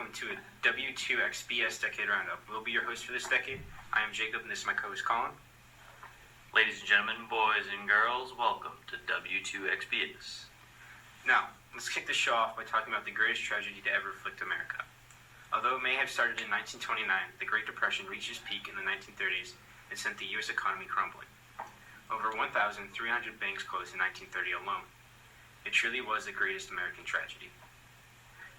welcome to a W2XBS Decade Roundup. We'll be your host for this decade. I am Jacob, and this is my co-host Colin. Ladies and gentlemen, boys and girls, welcome to W2XBS. Now, let's kick the show off by talking about the greatest tragedy to ever afflict America. Although it may have started in 1929, the Great Depression reached its peak in the 1930s and sent the U.S. economy crumbling. Over 1,300 banks closed in 1930 alone. It truly was the greatest American tragedy.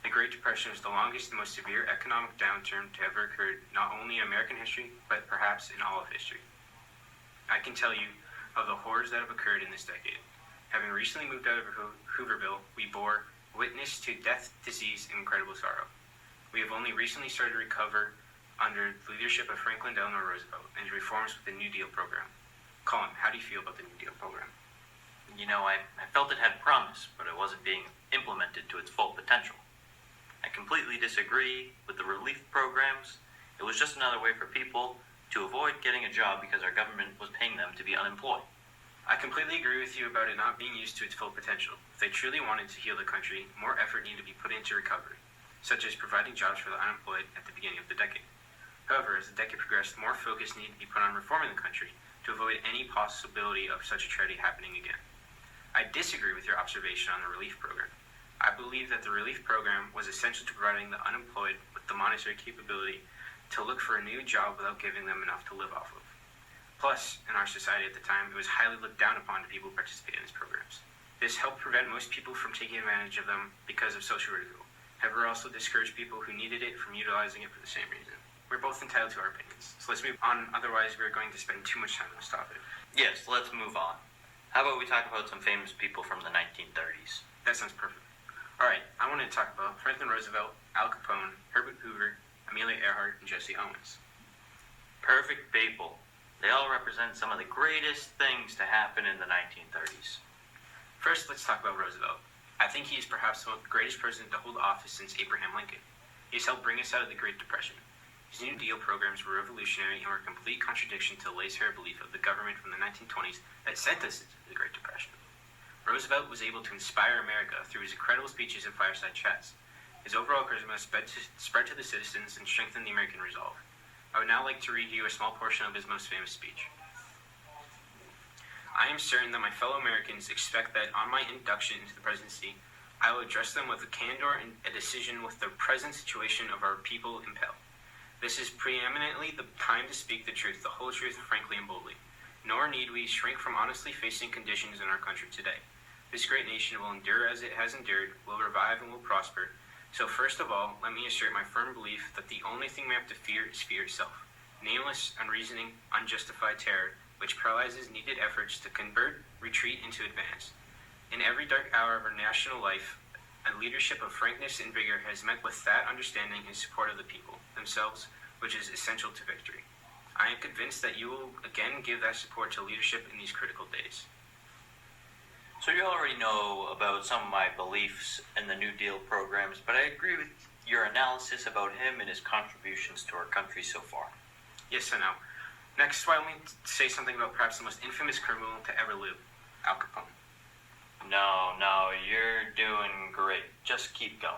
The Great Depression was the longest and most severe economic downturn to ever occur not only in American history, but perhaps in all of history. I can tell you of the horrors that have occurred in this decade. Having recently moved out of Hooverville, we bore witness to death, disease, and incredible sorrow. We have only recently started to recover under the leadership of Franklin Delano Roosevelt and his reforms with the New Deal program. Colin, how do you feel about the New Deal program? You know, I felt it had promise, but it wasn't being implemented to its full potential. I completely disagree with the relief programs. It was just another way for people to avoid getting a job because our government was paying them to be unemployed. I completely agree with you about it not being used to its full potential. If they truly wanted to heal the country, more effort needed to be put into recovery, such as providing jobs for the unemployed at the beginning of the decade. However, as the decade progressed, more focus needed to be put on reforming the country to avoid any possibility of such a tragedy happening again. I disagree with your observation on the relief program. I believe that the relief program was essential to providing the unemployed with the monetary capability to look for a new job without giving them enough to live off of. Plus, in our society at the time, it was highly looked down upon to people who participated in these programs. This helped prevent most people from taking advantage of them because of social ridicule. However, it also discouraged people who needed it from utilizing it for the same reason. We're both entitled to our opinions, so let's move on, otherwise we're going to spend too much time on this topic. Yes, let's move on. How about we talk about some famous people from the 1930s? That sounds perfect. Alright, I wanted to talk about Franklin Roosevelt, Al Capone, Herbert Hoover, Amelia Earhart, and Jesse Owens. Perfect people. They all represent some of the greatest things to happen in the 1930s. First, let's talk about Roosevelt. I think he is perhaps the greatest president to hold office since Abraham Lincoln. He has helped bring us out of the Great Depression. His New Deal programs were revolutionary and were a complete contradiction to the laissez-faire belief of the government from the 1920s that sent us into the Great Depression. Roosevelt was able to inspire America through his incredible speeches and fireside chats. His overall charisma spread to the citizens and strengthened the American resolve. I would now like to read you a small portion of his most famous speech. I am certain that my fellow Americans expect that on my induction into the presidency, I will address them with a candor and a decision with the present situation of our people impel. This is preeminently the time to speak the truth, the whole truth, frankly and boldly. Nor need we shrink from honestly facing conditions in our country today. This great nation will endure as it has endured, will revive and will prosper. So first of all, let me assert my firm belief that the only thing we have to fear is fear itself. Nameless, unreasoning, unjustified terror, which paralyzes needed efforts to convert, retreat, and to advance. In every dark hour of our national life, a leadership of frankness and vigor has met with that understanding in support of the people themselves, which is essential to victory. I am convinced that you will again give that support to leadership in these critical days. So you already know about some of my beliefs in the New Deal programs, but I agree with your analysis about him and his contributions to our country so far. Yes, I know. Next, why don't we say something about perhaps the most infamous criminal to ever live, Al Capone. No, you're doing great. Just keep going.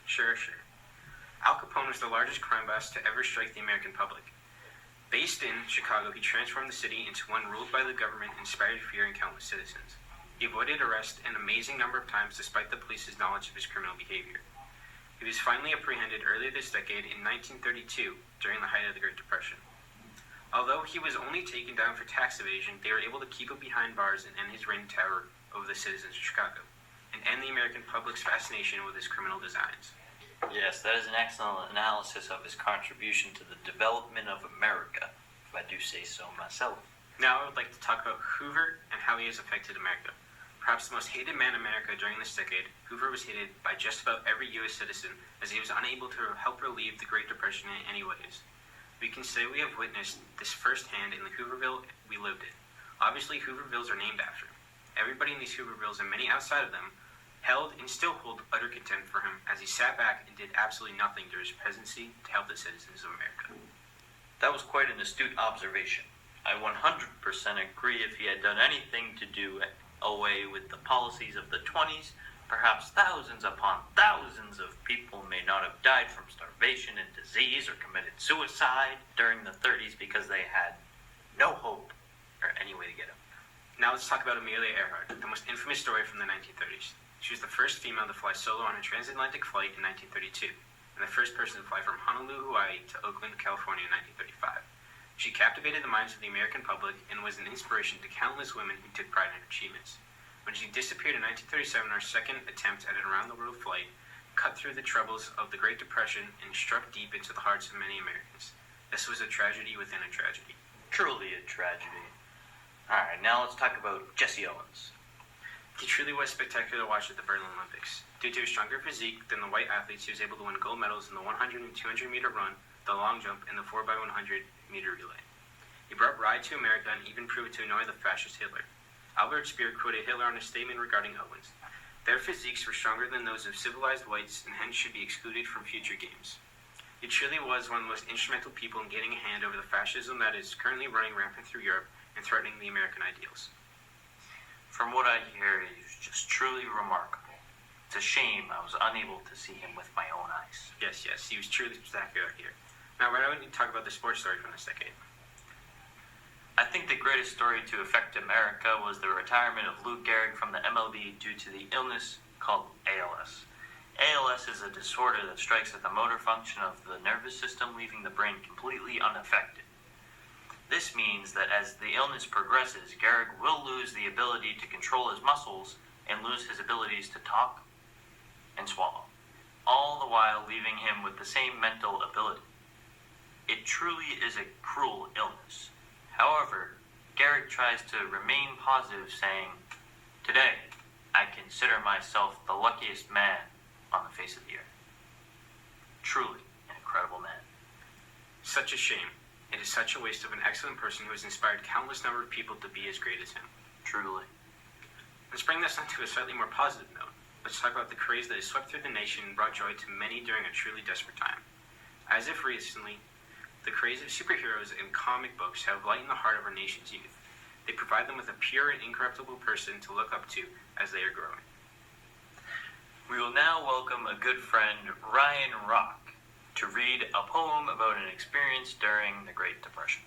Sure. Al Capone was the largest crime boss to ever strike the American public. Based in Chicago, he transformed the city into one ruled by the government and inspired fear in countless citizens. He avoided arrest an amazing number of times despite the police's knowledge of his criminal behavior. He was finally apprehended earlier this decade in 1932 during the height of the Great Depression. Although he was only taken down for tax evasion, they were able to keep him behind bars and end his reign of terror over the citizens of Chicago, and end the American public's fascination with his criminal designs. Yes, that is an excellent analysis of his contribution to the development of America, if I do say so myself. Now I would like to talk about Hoover and how he has affected America. Perhaps the most hated man in America during this decade, Hoover was hated by just about every U.S. citizen as he was unable to help relieve the Great Depression in any ways. We can say we have witnessed this firsthand in the Hooverville we lived in. Obviously, Hoovervilles are named after him. Everybody in these Hoovervilles and many outside of them held and still hold utter contempt for him as he sat back and did absolutely nothing during his presidency to help the citizens of America. That was quite an astute observation. I 100% agree if he had done anything to do away with the policies of the 20s, Perhaps thousands upon thousands of people may not have died from starvation and disease or committed suicide during the 30s because they had no hope or any way to get up. Now let's talk about Amelia Earhart, the most infamous story from the 1930s. She was the first female to fly solo on a transatlantic flight in 1932, and the first person to fly from Honolulu, Hawaii to Oakland, California in 1935. She captivated the minds of the American public and was an inspiration to countless women who took pride in her achievements. When she disappeared in 1937, her second attempt at an around-the-world flight cut through the troubles of the Great Depression and struck deep into the hearts of many Americans. This was a tragedy within a tragedy. Truly a tragedy. Alright, now let's talk about Jesse Owens. He truly was spectacular to watch at the Berlin Olympics. Due to his stronger physique than the white athletes, he was able to win gold medals in the 100 and 200 meter run, the long jump, and the 4x100 meter relay. He brought pride to America and even proved to annoy the fascist Hitler. Albert Speer quoted Hitler on a statement regarding Owens. Their physiques were stronger than those of civilized whites and hence should be excluded from future games. He truly was one of the most instrumental people in getting a hand over the fascism that is currently running rampant through Europe and threatening the American ideals. From what I hear, he was just truly remarkable. It's a shame I was unable to see him with my own eyes. Yes, he was truly spectacular here. Now, why don't we talk about the sports story from this decade? I think the greatest story to affect America was the retirement of Lou Gehrig from the MLB due to the illness called ALS. ALS is a disorder that strikes at the motor function of the nervous system, leaving the brain completely unaffected. This means that as the illness progresses, Gehrig will lose the ability to control his muscles and lose his abilities to talk and swallow, all the while leaving him with the same mental ability. It truly is a cruel illness. However, Gehrig tries to remain positive, saying, "Today, I consider myself the luckiest man on the face of the earth." Truly an incredible man. Such a shame. It is such a waste of an excellent person who has inspired countless number of people to be as great as him. Truly. Let's bring this onto a slightly more positive note. Let's talk about the craze that has swept through the nation and brought joy to many during a truly desperate time. As if recently, the craze of superheroes and comic books have lightened the heart of our nation's youth. They provide them with a pure and incorruptible person to look up to as they are growing. We will now welcome a good friend, Ryan Rock, to read a poem about an experience during the Great Depression.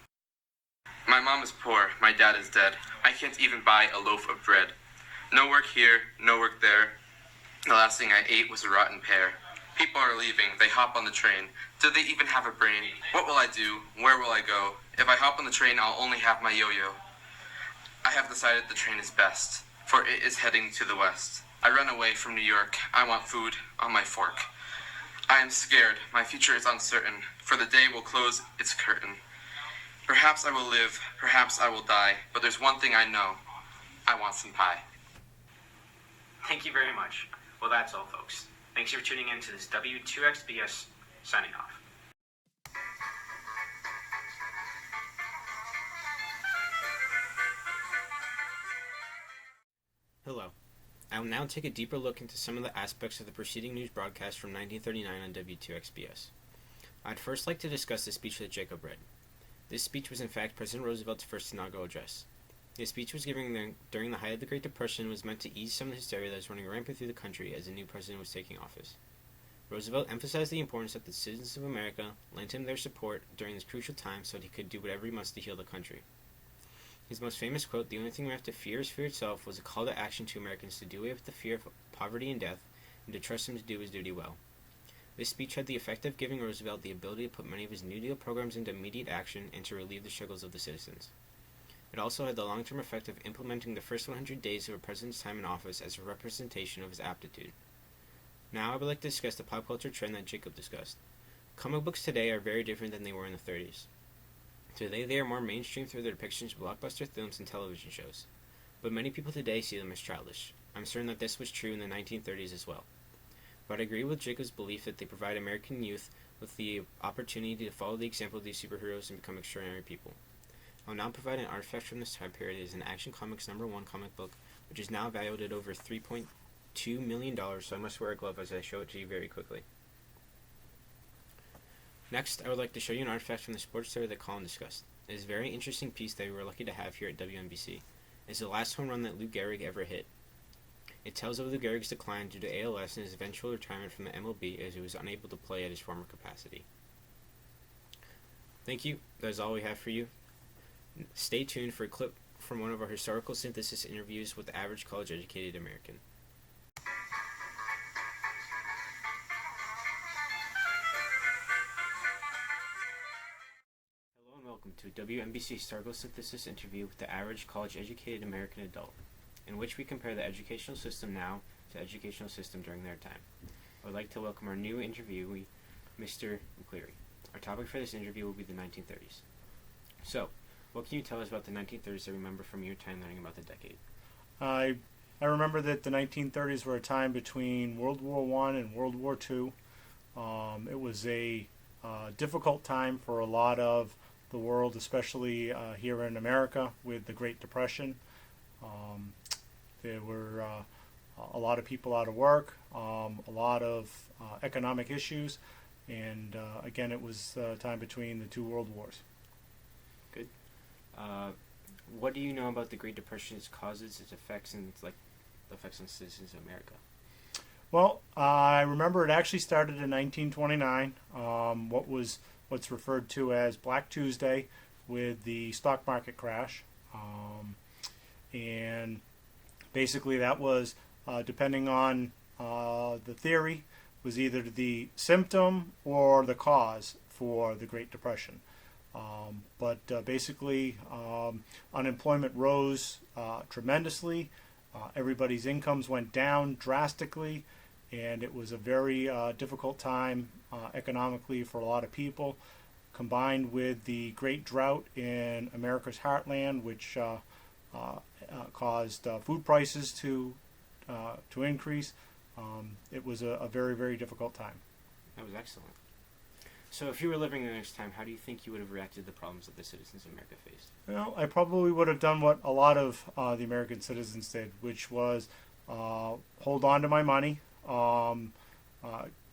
My mom is poor, my dad is dead. I can't even buy a loaf of bread. No work here, no work there. The last thing I ate was a rotten pear. People are leaving, they hop on the train. Do they even have a brain? What will I do? Where will I go? If I hop on the train, I'll only have my yo-yo. I have decided the train is best, for it is heading to the west. I run away from New York, I want food on my fork. I am scared, my future is uncertain, for the day will close its curtain. Perhaps I will live, perhaps I will die, but there's one thing I know, I want some pie. Thank you very much. Well, that's all, folks. Thanks for tuning in to this W2XBS signing off. Hello. I will now take a deeper look into some of the aspects of the preceding news broadcast from 1939 on W2XBS. I'd first like to discuss the speech that Jacob read. This speech was in fact President Roosevelt's first inaugural address. His speech was given during the height of the Great Depression and was meant to ease some of the hysteria that was running rampant through the country as the new president was taking office. Roosevelt emphasized the importance that the citizens of America lent him their support during this crucial time so that he could do whatever he must to heal the country. His most famous quote, "The only thing we have to fear is fear itself," was a call to action to Americans to do away with the fear of poverty and death and to trust him to do his duty well. This speech had the effect of giving Roosevelt the ability to put many of his New Deal programs into immediate action and to relieve the struggles of the citizens. It also had the long-term effect of implementing the first 100 days of a president's time in office as a representation of his aptitude. Now I would like to discuss the pop culture trend that Jacob discussed. Comic books today are very different than they were in the 30s. Today they are more mainstream through their depictions of blockbuster films and television shows, but many people today see them as childish. I'm certain that this was true in the 1930s as well. But I agree with Jacob's belief that they provide American youth with the opportunity to follow the example of these superheroes and become extraordinary people. I'll now provide an artifact from this time period. It is an Action Comics #1 comic book, which is now valued at over $3.2 million, so I must wear a glove as I show it to you very quickly. Next, I would like to show you an artifact from the sports story that Colin discussed. It is a very interesting piece that we were lucky to have here at WNBC. It is the last home run that Lou Gehrig ever hit. It tells of the Gehrig's decline due to ALS and his eventual retirement from the MLB as he was unable to play at his former capacity. Thank you. That is all we have for you. Stay tuned for a clip from one of our historical synthesis interviews with the average college-educated American. Hello and welcome to WNBC Historical Synthesis interview with the average college-educated American adult, in which we compare the educational system now to the educational system during their time. I would like to welcome our new interviewee, Mr. McCleery. Our topic for this interview will be the 1930s. So, what can you tell us about the 1930s that you remember from your time learning about the decade? I remember that the 1930s were a time between World War I and World War II. It was a difficult time for a lot of the world, especially here in America with the Great Depression. There were a lot of people out of work, a lot of economic issues, and again, it was time between the two world wars. Good. What do you know about the Great Depression's causes, its effects, and the effects on citizens of America? Well, I remember it actually started in 1929. What's referred to as Black Tuesday, with the stock market crash, and basically that was depending on the theory, was either the symptom or the cause for the Great Depression. But basically, unemployment rose tremendously. Everybody's incomes went down drastically, and it was a very difficult time economically for a lot of people, combined with the great drought in America's heartland, which caused food prices to increase. It was a very, very difficult time. That was excellent. So if you were living in this time, how do you think you would have reacted to the problems that the citizens of America faced? Well, I probably would have done what a lot of the American citizens did, which was hold on to my money,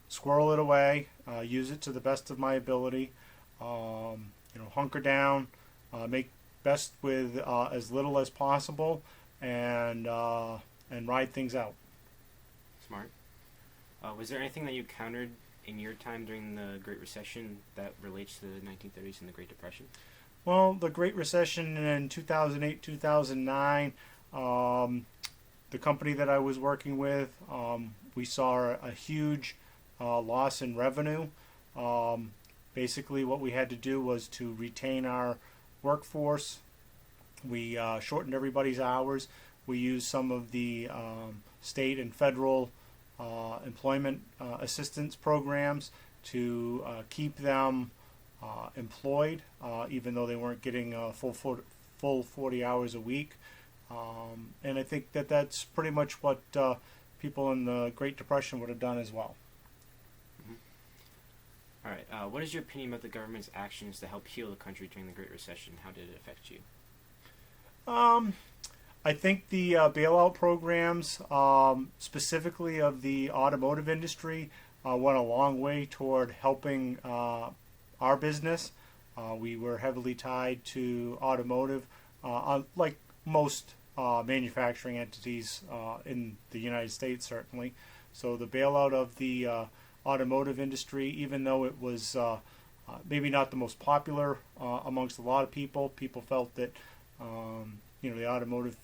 squirrel it away, use it to the best of my ability, hunker down, make best with as little as possible, and ride things out. Smart. Was there anything that you encountered in your time during the Great Recession that relates to the 1930s and the Great Depression? Well, the Great Recession in 2008, 2009, the company that I was working with, we saw a huge loss in revenue. Basically, what we had to do was to retain our workforce. We shortened everybody's hours. We used some of the state and federal employment assistance programs to keep them employed, even though they weren't getting full 40 hours a week. And I think that that's pretty much what people in the Great Depression would have done as well. All right. What is your opinion about the government's actions to help heal the country during the Great Recession? How did it affect you? I think the bailout programs, specifically of the automotive industry, went a long way toward helping our business. We were heavily tied to automotive, like most manufacturing entities in the United States, certainly. So the bailout of the automotive industry, even though it was maybe not the most popular amongst a lot of people, people felt that the automotive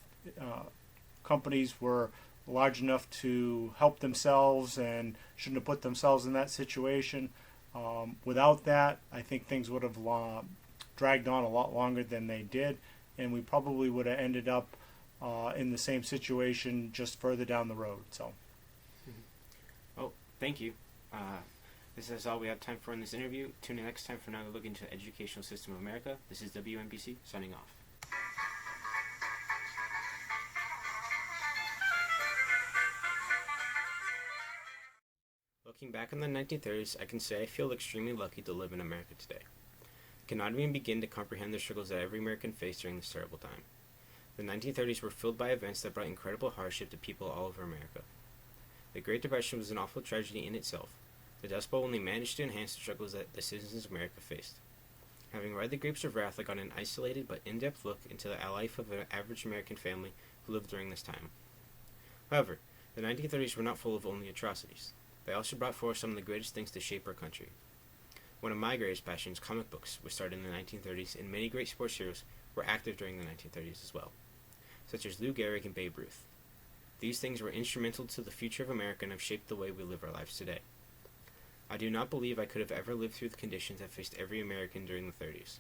companies were large enough to help themselves and shouldn't have put themselves in that situation. Without that, I think things would have dragged on a lot longer than they did, and we probably would have ended up in the same situation just further down the road. So, Oh, thank you. This is all we have time for in this interview. Tune in next time for another look into the educational system of America. This is WNBC signing off. Looking back on the 1930s, I can say I feel extremely lucky to live in America today. I cannot even begin to comprehend the struggles that every American faced during this terrible time. The 1930s were filled by events that brought incredible hardship to people all over America. The Great Depression was an awful tragedy in itself. The Dust Bowl only managed to enhance the struggles that the citizens of America faced. Having read The Grapes of Wrath, I got an isolated but in-depth look into the life of an average American family who lived during this time. However, The 1930s were not full of only atrocities. They also brought forth some of the greatest things to shape our country. One of my greatest passions, comic books, was started in the 1930s, and many great sports heroes were active during the 1930s as well, such as Lou Gehrig and Babe Ruth. These things were instrumental to the future of America and have shaped the way we live our lives today. I do not believe I could have ever lived through the conditions that faced every American during the 30s.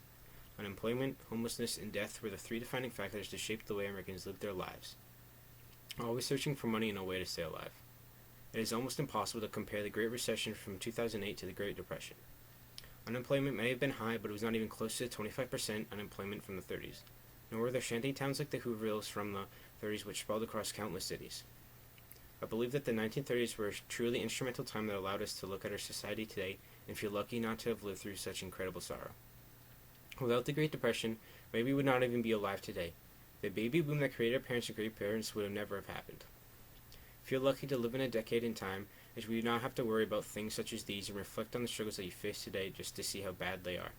Unemployment, homelessness, and death were the three defining factors to shape the way Americans lived their lives, always searching for money and a way to stay alive. It is almost impossible to compare the Great Recession from 2008 to the Great Depression. Unemployment may have been high, but it was not even close to the 25% unemployment from the 30s, nor were there shanty towns like the Hoovervilles from the 30s which sprawled across countless cities. I believe that the 1930s were a truly instrumental time that allowed us to look at our society today and feel lucky not to have lived through such incredible sorrow. Without the Great Depression, maybe we would not even be alive today. The baby boom that created our parents and great-parents would have never have happened. Feel lucky to live in a decade in time, as we do not have to worry about things such as these and reflect on the struggles that you face today just to see how bad they are.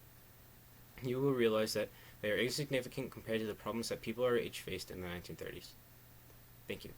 You will realize that they are insignificant compared to the problems that people our age faced in the 1930s. Thank you.